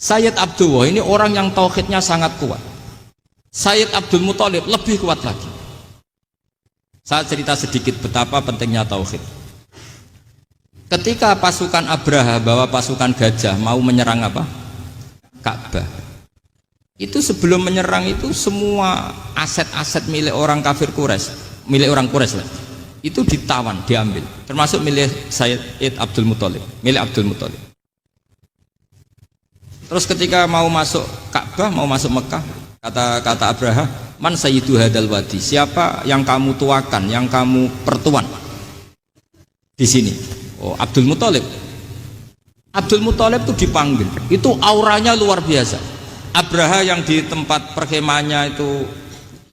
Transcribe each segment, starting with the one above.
Sayyid Abdullah ini orang yang tauhidnya sangat kuat. Sayyid Abdul Muthalib lebih kuat lagi. Saya cerita sedikit betapa pentingnya tauhid. Ketika pasukan Abraha bawa pasukan gajah mau menyerang apa? Ka'bah. Itu sebelum menyerang itu semua aset-aset milik orang kafir Quraisy, milik orang Quraisy lah, itu ditawan, diambil, termasuk milik Sayyid Abdul Muthalib, milik Abdul Muthalib. Terus ketika mau masuk Ka'bah, mau masuk Mekah, kata Abraha, man sayyidu hadal wadi, siapa yang kamu tuakan, yang kamu pertuan di sini? Oh, Abdul Muthalib. Abdul Muthalib itu dipanggil, itu auranya luar biasa. Abraha yang di tempat perkemahannya itu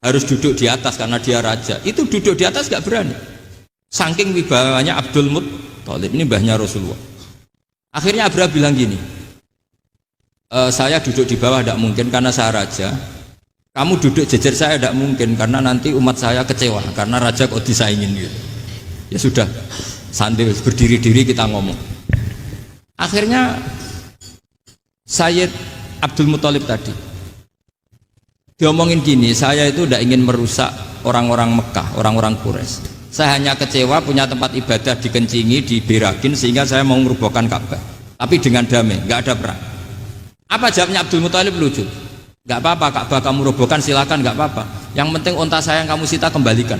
harus duduk di atas karena dia raja, itu duduk di atas gak berani, saking wibawanya Abdul Muthalib, ini mbahnya Rasulullah. Akhirnya Abraha bilang gini, saya duduk di bawah tidak mungkin karena saya raja, kamu duduk jejer saya tidak mungkin karena nanti umat saya kecewa karena raja kok disaingin gitu. Ya sudah, sambil berdiri-diri kita ngomong. Akhirnya Sayyid Abdul Muthalib tadi diomongin gini, saya itu tidak ingin merusak orang-orang Mekah, orang-orang Quraisy. Saya hanya kecewa punya tempat ibadah dikencingi, diberakin sehingga saya mau merubuhkan Ka'bah, tapi dengan damai, nggak ada perang. Apa jawabnya Abdul Muthalib? Lucu. Nggak apa-apa, Ka'bah kamu robohkan silakan, nggak apa-apa. Yang penting unta saya yang kamu sita kembalikan.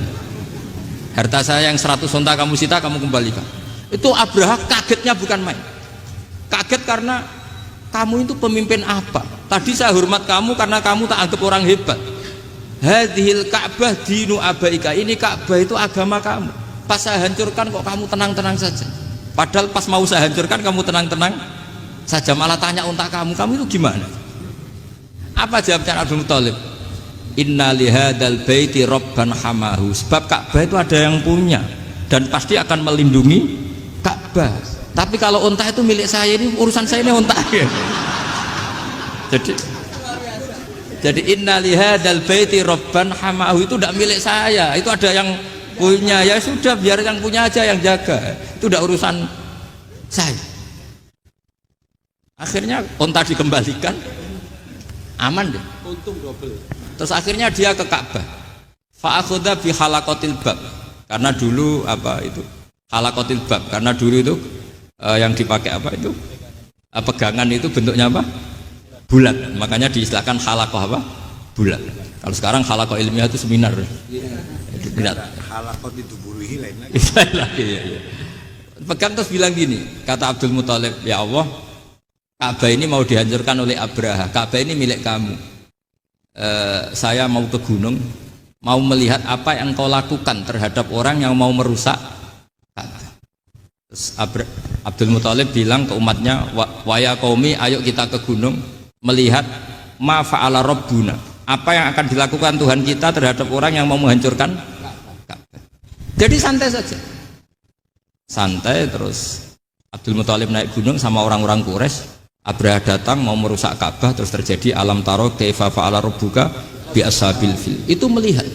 Harta saya yang 100 unta kamu sita kamu kembalikan. Itu Abraha kagetnya bukan main. Kaget karena kamu itu pemimpin apa? Tadi saya hormat kamu karena kamu tak anggap orang hebat. Hadhil Ka'bah dinu abaika, ini Ka'bah itu agama kamu. Pas saya hancurkan kok kamu tenang-tenang saja. Padahal pas mau saya hancurkan kamu tenang-tenang saja, malah tanya unta kamu itu gimana? Apa jawabnya Abdul Muthalib? Inna lihadal baiti robban hamahu, sebab Ka'bah itu ada yang punya dan pasti akan melindungi Ka'bah. Tapi kalau unta itu milik saya, ini urusan saya, ini unta. Jadi inna lihadal baiti robban hamahu itu tidak milik saya, itu ada yang punya. Ya sudah, biar yang punya aja yang jaga, itu tidak urusan saya. Akhirnya unta dikembalikan, aman deh, untung double. Terus akhirnya dia ke Ka'bah, fa'akhudha bi halaqatil bab, karena dulu apa itu halaqatil bab, karena dulu itu yang dipakai apa itu pegangan itu bentuknya apa, bulat, makanya diistilahkan halaqah apa, bulat. Kalau sekarang halaqah ilmiah itu seminar, halaqah itu buruhi lain lagi. Ya. Pegang terus bilang gini, kata Abdul Muthalib, ya Allah, Ka'bah ini mau dihancurkan oleh Abraha, Ka'bah ini milik kamu. Saya mau ke gunung, mau melihat apa yang kau lakukan terhadap orang yang mau merusak Ka'bah. Terus Abdul Muthalib bilang ke umatnya, wa ya qaumi, ayo kita ke gunung melihat ma fa'ala rabbuna, apa yang akan dilakukan Tuhan kita terhadap orang yang mau menghancurkan Ka'bah. Jadi santai saja, santai. Terus Abdul Muthalib naik gunung sama orang-orang Quraisy. Abraha datang mau merusak Ka'bah, terus terjadi alam taro kaifa fa'ala rabbuka bi ashabil fil. Itu melihat,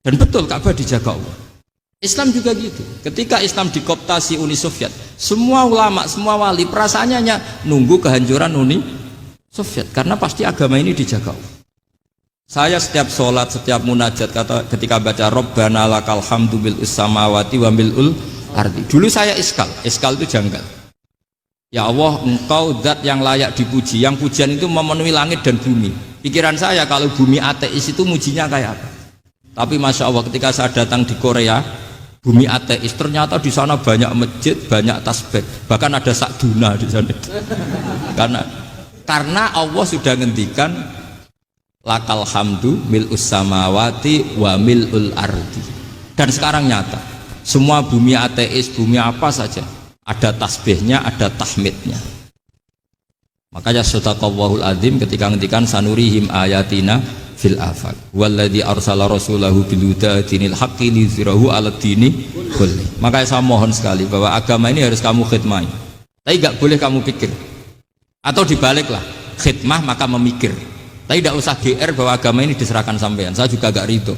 dan betul Ka'bah dijaga Allah. Islam juga gitu. Ketika Islam dikooptasi Uni Soviet, semua ulama, semua wali perasaannya hanya nunggu kehancuran Uni Soviet, karena pasti agama ini dijaga Allah. Saya setiap sholat, setiap munajat, ketika baca Rabbana lakal hamdu bil samawati wa mil'ul ardi. Dulu saya iskal itu janggal. Ya Allah, engkau zat yang layak dipuji, yang pujian itu memenuhi langit dan bumi. Pikiran saya kalau bumi ateis itu mujinya kayak apa? Tapi Masya Allah, ketika saya datang di Korea, bumi ateis, ternyata di sana banyak masjid, banyak tasbih, bahkan ada sakduna di sana. Karena Allah sudah ngendikan lakal hamdu mil'us samawati wa mil'ul ardi. Dan sekarang nyata, semua bumi ateis, bumi apa saja, ada tasbihnya, ada tahmidnya. Makanya sadaqallahul adzim ketika ngendikan sanurihim ayatina fil afaq walladzi arsala rasulahu bil huda dinil haqqi liyuzhirahu 'ala dini kulli. Makanya saya mohon sekali bahwa agama ini harus kamu khidmah. Tapi enggak boleh kamu pikir. Atau dibaliklah, khidmah maka memikir. Tapi tidak usah GR bahwa agama ini diserahkan sampean. Saya juga enggak ridho.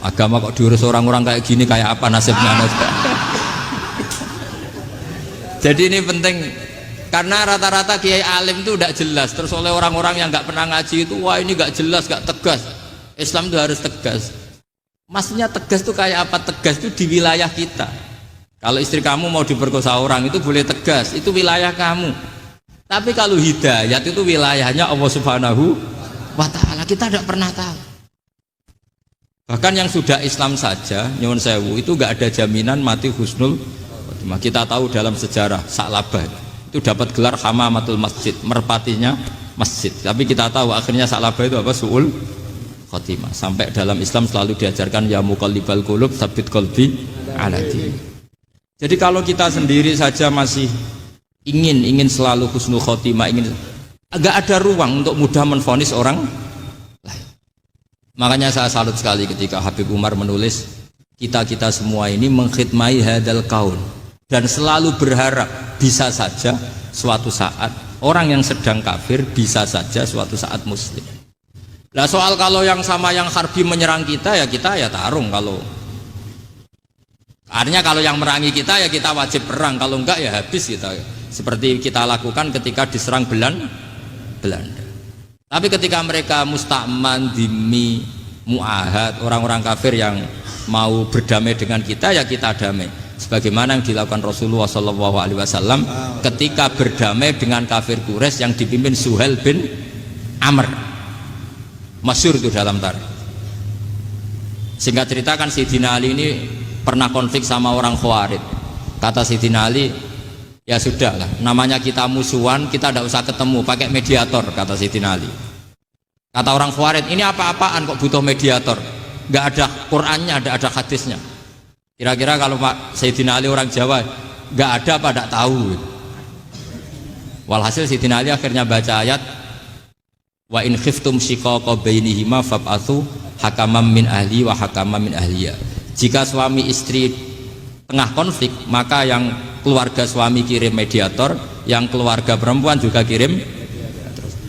Agama kok diurus orang-orang kayak gini, kayak apa nasibnya? Jadi ini penting. Karena rata-rata kiai alim itu tidak jelas, terus oleh orang-orang yang nggak pernah ngaji itu, wah ini nggak jelas, nggak tegas. Islam itu harus tegas. Maksudnya tegas itu kayak apa? Tegas itu di wilayah kita. Kalau istri kamu mau diperkosa orang itu boleh tegas, itu wilayah kamu. Tapi kalau hidayat itu wilayahnya Allah Subhanahu wa Ta'ala, kita tidak pernah tahu. Bahkan yang sudah Islam saja, nyuwun sewu, itu nggak ada jaminan mati husnul khotimah. Kita tahu dalam sejarah Sa'labah itu dapat gelar hamamatul masjid, merpatinya masjid. Tapi kita tahu akhirnya Sa'labah itu apa? Su'ul khotimah. Sampai dalam Islam selalu diajarkan ya muqallibal qulub tsabbit qalbi ala din. Jadi kalau kita sendiri saja masih ingin selalu husnul khotimah, agak ada ruang untuk mudah menvonis orang lain. Makanya saya salut sekali ketika Habib Umar menulis kita semua ini mengkhidmai hadal kaun dan selalu berharap bisa saja suatu saat orang yang sedang kafir bisa saja suatu saat muslim. Nah soal kalau yang sama yang harbi menyerang kita ya tarung. Kalau artinya kalau yang merangi kita ya kita wajib perang, kalau enggak ya habis kita. Seperti kita lakukan ketika diserang Belanda. Tapi ketika mereka musta'man, dhimmi, mu'ahad, orang-orang kafir yang mau berdamai dengan kita ya kita damai. Sebagaimana yang dilakukan Rasulullah SAW ketika berdamai dengan kafir Quraisy yang dipimpin Suhail bin Amr. Masyhur itu dalam tarikh. Singkat cerita kan Sayyidina Ali ini pernah konflik sama orang Khawarij. Kata Sayyidina Ali, ya sudah lah, namanya kita musuhan, kita tidak usah ketemu, pakai mediator, kata Sayyidina Ali. Kata orang Khawarij, ini apa-apaan kok butuh mediator? Nggak ada Qur'annya, ada hadisnya. Kira-kira kalau Pak Sayyidina Ali orang Jawa, nggak ada apa tidak tahu. Walhasil Sayyidina Ali akhirnya baca ayat, wa in khiftum shiqaqa bainihima fab'atsu hakaman min ahli wa hakaman min ahliya. Jika suami istri tengah konflik, maka yang keluarga suami kirim mediator, yang keluarga perempuan juga kirim.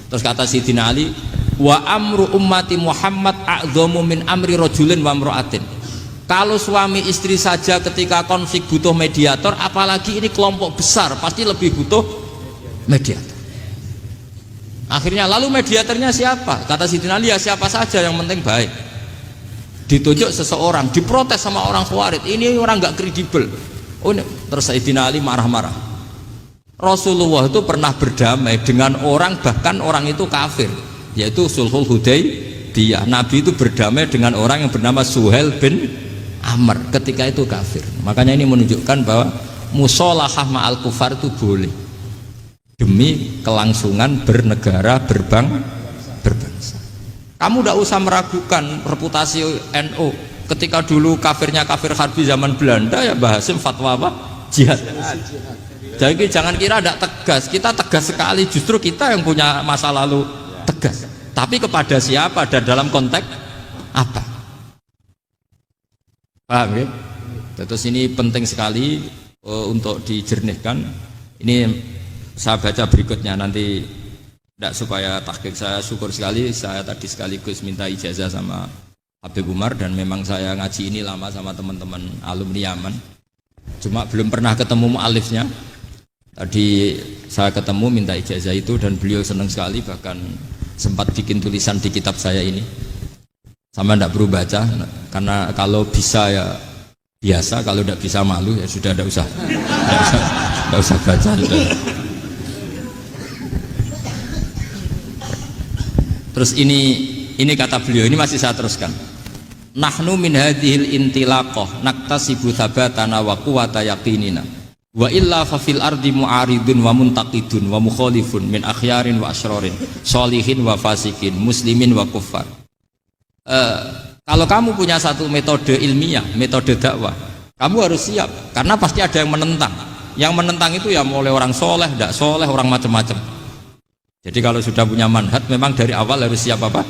Terus kata Sayyidina Ali, wa amru ummati Muhammad a'dhamu min amri rajulin wa imra'atin. Kalau suami istri saja ketika konflik butuh mediator, apalagi ini kelompok besar pasti lebih butuh mediator. Akhirnya lalu mediatornya siapa? Kata Sayyidina Ali, ya siapa saja yang penting baik. Ditunjuk seseorang, diprotes sama orang Khawarij, ini orang nggak kredibel. Oh, terus Sayyidina Ali marah-marah. Rasulullah itu pernah berdamai dengan orang, bahkan orang itu kafir, yaitu Sulhul Hudaybiyah. Nabi itu berdamai dengan orang yang bernama Suhail bin Amr ketika itu kafir. Makanya ini menunjukkan bahwa musolahah ma'al kufar itu boleh demi kelangsungan bernegara, berbangsa. Kamu tidak usah meragukan reputasi NU. Ketika dulu kafirnya kafir harbi zaman Belanda, ya Mbah Hasim fatwa apa? Jihad. Jadi jangan kira tidak tegas, kita tegas sekali. Justru kita yang punya masa lalu tegas. Tapi kepada siapa dan dalam konteks apa? Paham ya? Terus ini penting sekali untuk dijernihkan. Ini saya baca berikutnya nanti. Tidak supaya tahqiq, saya syukur sekali saya tadi sekaligus minta ijazah sama Habib Umar dan memang saya ngaji ini lama sama teman-teman alumni Yaman, cuma belum pernah ketemu mu'alifnya. Tadi saya ketemu minta ijazah itu dan beliau senang sekali, bahkan sempat bikin tulisan di kitab saya ini. Sama tidak perlu baca, karena kalau bisa ya biasa, kalau tidak bisa malu ya sudah, tidak usah baca sudah. Terus ini kata beliau, ini masih saya teruskan. Nahnu min hadhil intilaqah naktasibu thabatana wa quwwata yaqinina wa illa fa fil ardi mu'aridun wa muntaqidun wa mukhalifun min akhyarin wa asyrarin sholihin wa fasikin muslimin wa kuffar. Kalau kamu punya satu metode ilmiah, metode dakwah, kamu harus siap karena pasti ada yang menentang. Yang menentang itu ya mulai orang soleh, tidak soleh, orang macam-macam. Jadi kalau sudah punya manhaj memang dari awal harus siap apa?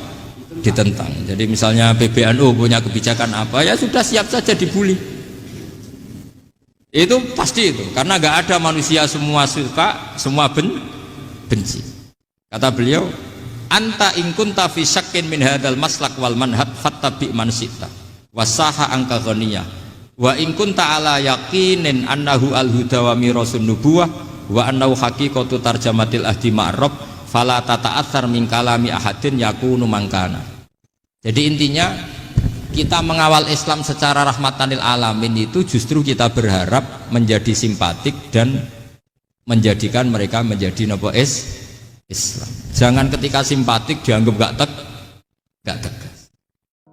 Ditentang. Jadi misalnya PBNU punya kebijakan apa, ya sudah siap saja dibully. Itu pasti itu, karena nggak ada manusia semua suka, semua benci. Kata beliau, anta in kunta fi syakkin min hadzal maslak wal manhaj fattabi man syi'ta wasaha angka ghaniyah wa in kunta ala yaqinin annahu al huda wa mirasun nubuwah wa annau haqiqatu tarjamatil ahdi ma'rab fala tata'atsar min kalami ahadin yakunu mangkana. Jadi intinya kita mengawal Islam secara rahmatanil alamin itu justru kita berharap menjadi simpatik dan menjadikan mereka menjadi Islam. Jangan ketika simpatik dianggap gak tegas.